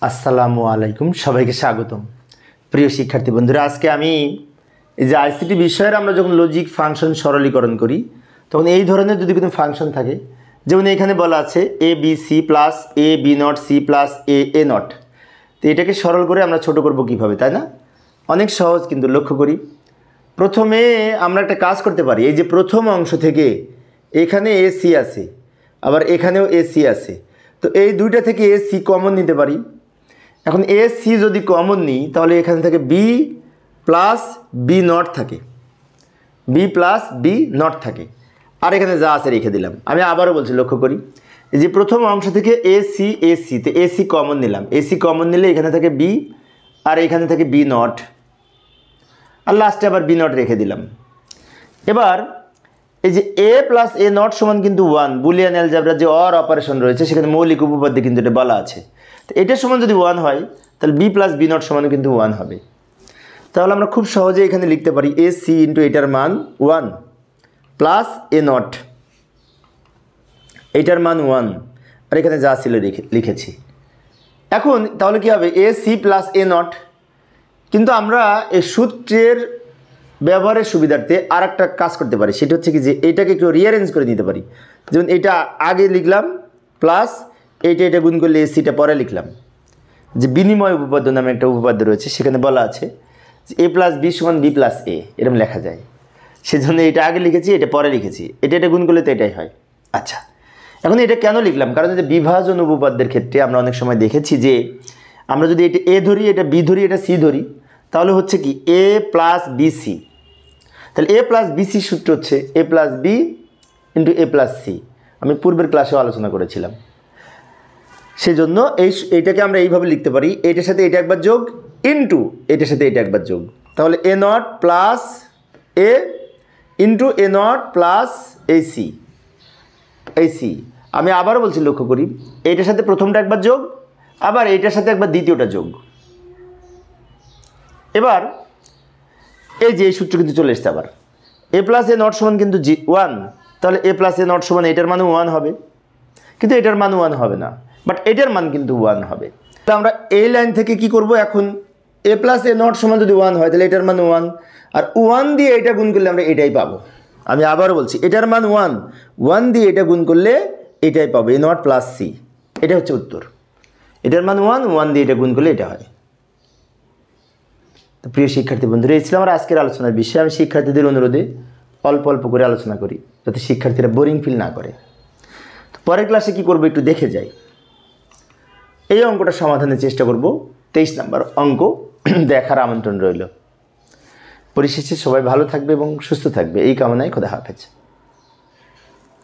আসসালামু আলাইকুম, সবাইকে স্বাগতম। প্রিয় শিক্ষার্থী বন্ধুরা, আজকে আমি এই যে আইসিটি বিষয়ের আমরা যখন লজিক ফাংশন সরলীকরণ করি তখন এই ধরনের যদি কোনো ফাংশন থাকে, যেমন এখানে বলা আছে A B C plus A B not C plus A not, তো এটাকে সরল করে আমরা ছোট করব কিভাবে, তাই না? অনেক সহজ, কিন্তু লক্ষ্য করি প্রথমে আমরা একটা কাজ করতে পারি। এই যে প্রথম অংশ থেকে এখানে এ সি আছে, আবার এখানেও এ সি আছে, তো এই দুইটা থেকে এ সি কমন নিতে পারি। এখন এ সি যদি কমন নিই তাহলে এখান থেকে বি প্লাস বি নট থাকে, বি প্লাস বি নট থাকে, আর এখানে যা আছে রেখে দিলাম। আমি আবারও বলছি, লক্ষ্য করি এই যে প্রথম অংশ থেকে এ সি, তো এ সি কমন নিলাম, এ সি কমন নিলে এখানে থাকে বি আর এখানে থাকে বি নট, আর লাস্টে আবার বি নট রেখে দিলাম। এবার এই যে এ প্লাস এ নট সমান কিন্তু 1, বুলিয়ান অ্যালজেব্রার যে অর অপারেশন রয়েছে সেখানে মৌলিক উপপাদ্য কিন্তু এটা বলা আছে। তো এটার সমান যদি 1 হয় তাহলে বি প্লাস বি নট সমান কিন্তু 1 হবে। তাহলে আমরা খুব সহজে এখানে লিখতে পারি এ সি ইন্টু এটার মান 1 প্লাস এ নট, এটার মান 1, আর এখানে যা ছিল লিখেছি। এখন তাহলে কি হবে, A C plus A not. কিন্তু আমরা এই সূত্রের ব্যবহারের সুবিধার্থে আর একটা কাজ করতে পারি, সেটা হচ্ছে কি যে এইটাকে একটু রিঅ্যারেঞ্জ করে নিতে পারি। যেমন এটা আগে লিখলাম প্লাস এটা গুণ করলে এসিটা পরে লিখলাম। যে বিনিময় উপপাদ্য নামে একটা উপপাদ্য রয়েছে, সেখানে বলা আছে যে এ প্লাস বি সমান বি প্লাস এ, এরকম লেখা যায়। সেজন্য এটা আগে লিখেছি, এটা পরে লিখেছি, এটা গুণ করলে তো এটাই হয়। আচ্ছা, এখন এটা কেন লিখলাম? কারণ যে বিভাজন উপপাদ্যের ক্ষেত্রে আমরা অনেক সময় দেখেছি যে আমরা যদি এটা এ ধরি, এটা বি ধরি, এটা সি ধরি, তাহলে হচ্ছে কি এ প্লাস বি সি। তাহলে এ প্লাস বি সি সূত্র হচ্ছে এ প্লাস বি ইন্টু এ প্লাস সি, আমি পূর্বের ক্লাসেও আলোচনা করেছিলাম। সেজন্য এইটাকে আমরা এইভাবে লিখতে পারি, এটার সাথে এটা একবার যোগ ইন্টু এটার সাথে এটা একবার যোগ, তাহলে A not plus A into A not plus এই সি। আমি আবারও বলছি, লক্ষ্য করি এইটার সাথে প্রথমটা একবার যোগ, আবার এইটার সাথে একবার দ্বিতীয়টা যোগ। এবার এই যে এই সূত্র কিন্তু চলে এসছে আবার, এ প্লাস এ নট সমান কিন্তু 1, তাহলে এ প্লাস এ নট সমান এটার মান 1 হবে, কিন্তু এটার মান 1 হবে না, বাট এটার মান কিন্তু 1 হবে। তাহলে আমরা এই লাইন থেকে কি করব, এখন এ প্লাস এ নট সমান যদি 1 হয় তাহলে এটার মান 1, আর 1 দিয়ে এটা গুণ করলে আমরা এটাই পাবো। আমি আবারও বলছি, এটার মান 1 দিয়ে এটা গুণ করলে এটাই পাবো, এ নট প্লাস সি, এটা হচ্ছে উত্তর। এটার মান 1 দিয়ে এটা গুণ করলে এটা হয়। তো প্রিয় শিক্ষার্থী বন্ধুরা, এই ছিল আমার আজকের আলোচনার বিষয়। আমি শিক্ষার্থীদের অনুরোধে অল্প অল্প করে আলোচনা করি যাতে শিক্ষার্থীরা বোরিং ফিল না করে। তো পরের ক্লাসে কি করব একটু দেখে যাই। এই অঙ্কটা সমাধানের চেষ্টা করব, 23 নম্বর অঙ্ক দেখার আমন্ত্রণ রইল। পরিশেষে সবাই ভালো থাকবে এবং সুস্থ থাকবে এই কামনায় খোদা হাফেজ।